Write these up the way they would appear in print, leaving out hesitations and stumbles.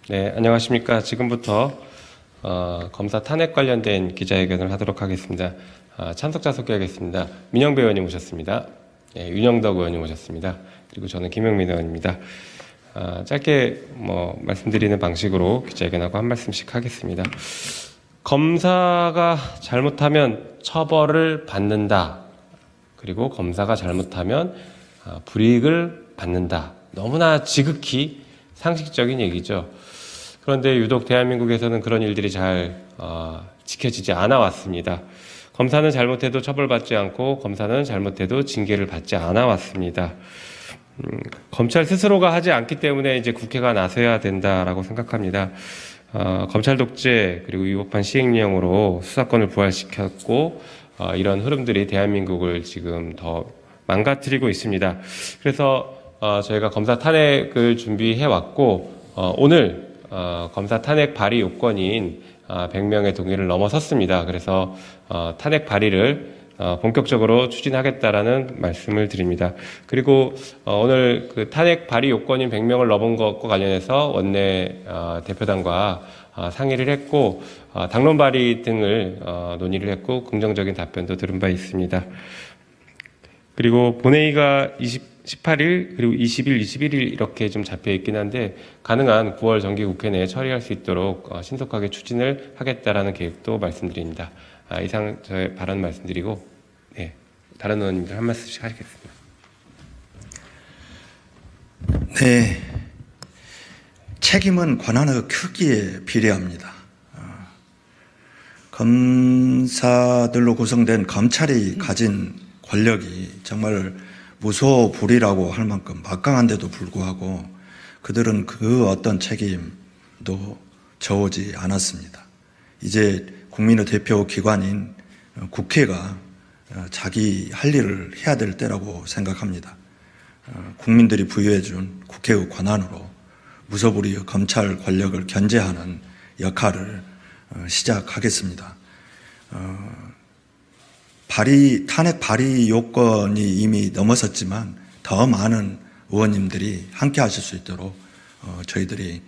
네, 안녕하십니까. 지금부터 검사 탄핵 관련된 기자회견을 하도록 하겠습니다. 참석자 소개하겠습니다. 민영배 의원님 오셨습니다. 네, 윤영덕 의원님 오셨습니다. 그리고 저는 김영민 의원입니다. 짧게 말씀드리는 방식으로 기자회견하고 한 말씀씩 하겠습니다. 검사가 잘못하면 처벌을 받는다. 그리고 검사가 잘못하면 불이익을 받는다. 너무나 지극히 상식적인 얘기죠. 그런데 유독 대한민국에서는 그런 일들이 잘 지켜지지 않아 왔습니다. 검사는 잘못해도 처벌받지 않고 검사는 잘못해도 징계를 받지 않아 왔습니다. 검찰 스스로가 하지 않기 때문에 이제 국회가 나서야 된다라고 생각합니다. 검찰 독재 그리고 위법한 시행령으로 수사권을 부활시켰고 이런 흐름들이 대한민국을 지금 더 망가뜨리고 있습니다. 그래서 저희가 검사 탄핵을 준비해 왔고 오늘 검사 탄핵 발의 요건인 100명의 동의를 넘어섰습니다. 그래서 탄핵 발의를 본격적으로 추진하겠다라는 말씀을 드립니다. 그리고 오늘 그 탄핵 발의 요건인 100명을 넘은 것과 관련해서 원내 대표단과 상의를 했고 당론 발의 등을 논의를 했고 긍정적인 답변도 들은 바 있습니다. 그리고 본회의가 18일 그리고 20일, 21일 이렇게 좀 잡혀 있긴 한데 가능한 9월 정기국회 내에 처리할 수 있도록 신속하게 추진을 하겠다라는 계획도 말씀드립니다. 이상 저의 발언 말씀드리고 다른 의원님들 한 말씀씩 하시겠습니다. 네, 책임은 권한의 크기에 비례합니다. 검사들로 구성된 검찰이 가진 권력이 정말 무소불위라고 할 만큼 막강한데도 불구하고 그들은 그 어떤 책임도 져오지 않았습니다. 이제 국민의 대표 기관인 국회가 자기 할 일을 해야 될 때라고 생각합니다. 국민들이 부여해 준 국회의 권한으로 무소불위의 검찰 권력을 견제하는 역할을 시작하겠습니다. 탄핵 발의 요건이 이미 넘어섰지만 더 많은 의원님들이 함께 하실 수 있도록 저희들이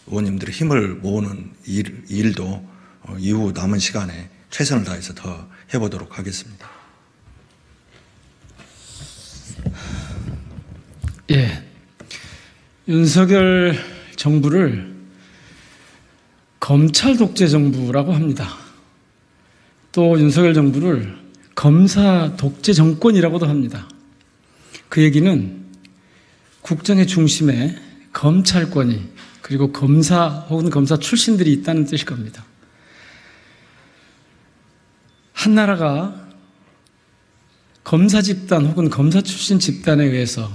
의원님들의 힘을 모으는 일도 이후 남은 시간에 최선을 다해서 더 해보도록 하겠습니다. 예, 윤석열 정부를 검찰 독재 정부라고 합니다. 또 윤석열 정부를 검사 독재 정권이라고도 합니다. 그 얘기는 국정의 중심에 검찰권이 그리고 검사 혹은 검사 출신들이 있다는 뜻일 겁니다. 한 나라가 검사 집단 혹은 검사 출신 집단에 의해서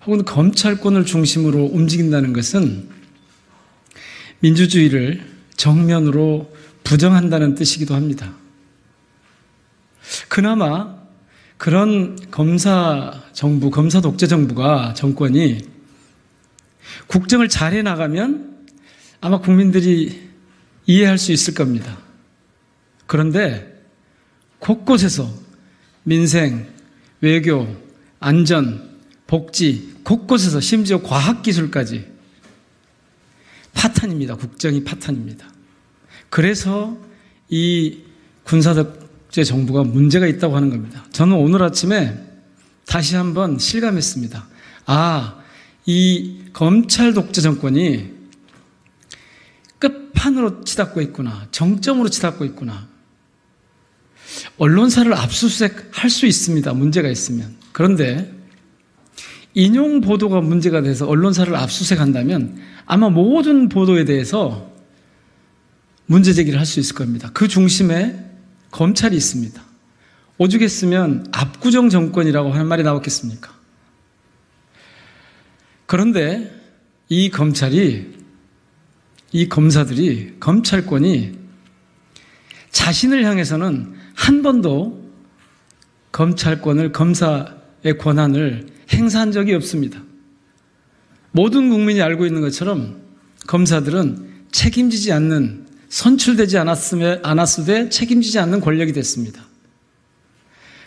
혹은 검찰권을 중심으로 움직인다는 것은 민주주의를 정면으로 부정한다는 뜻이기도 합니다. 그나마 그런 검사 정부, 검사 독재 정부가 정권이 국정을 잘해 나가면 아마 국민들이 이해할 수 있을 겁니다. 그런데 곳곳에서 민생, 외교, 안전, 복지, 곳곳에서 심지어 과학기술까지 파탄입니다. 국정이 파탄입니다. 그래서 이 군사독재 정부가 문제가 있다고 하는 겁니다. 저는 오늘 아침에 다시 한번 실감했습니다. 이 검찰 독재 정권이 끝판으로 치닫고 있구나. 정점으로 치닫고 있구나. 언론사를 압수수색할 수 있습니다. 문제가 있으면. 그런데 인용 보도가 문제가 돼서 언론사를 압수수색한다면 아마 모든 보도에 대해서 문제 제기를 할 수 있을 겁니다. 그 중심에 검찰이 있습니다. 오죽했으면 압구정 정권이라고 할 말이 나왔겠습니까? 그런데 이 검찰이, 이 검사들이, 검찰권이 자신을 향해서는 한 번도 검찰권을, 검사의 권한을 행사한 적이 없습니다. 모든 국민이 알고 있는 것처럼 검사들은 책임지지 않는, 선출되지 않았으되 책임지지 않는 권력이 됐습니다.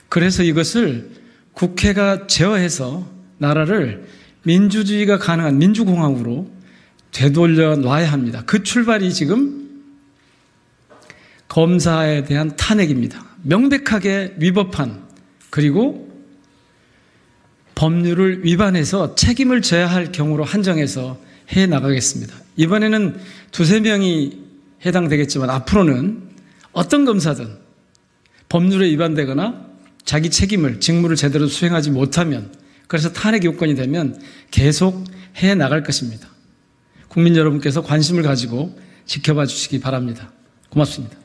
그래서 이것을 국회가 제어해서 나라를 민주주의가 가능한 민주공화국으로 되돌려 놔야 합니다. 그 출발이 지금 검사에 대한 탄핵입니다. 명백하게 위법한, 그리고 법률을 위반해서 책임을 져야 할 경우로 한정해서 해 나가겠습니다. 이번에는 2-3명이 해당되겠지만 앞으로는 어떤 검사든 법률에 위반되거나 자기 책임을, 직무를 제대로 수행하지 못하면, 그래서 탄핵 요건이 되면 계속 해 나갈 것입니다. 국민 여러분께서 관심을 가지고 지켜봐 주시기 바랍니다. 고맙습니다.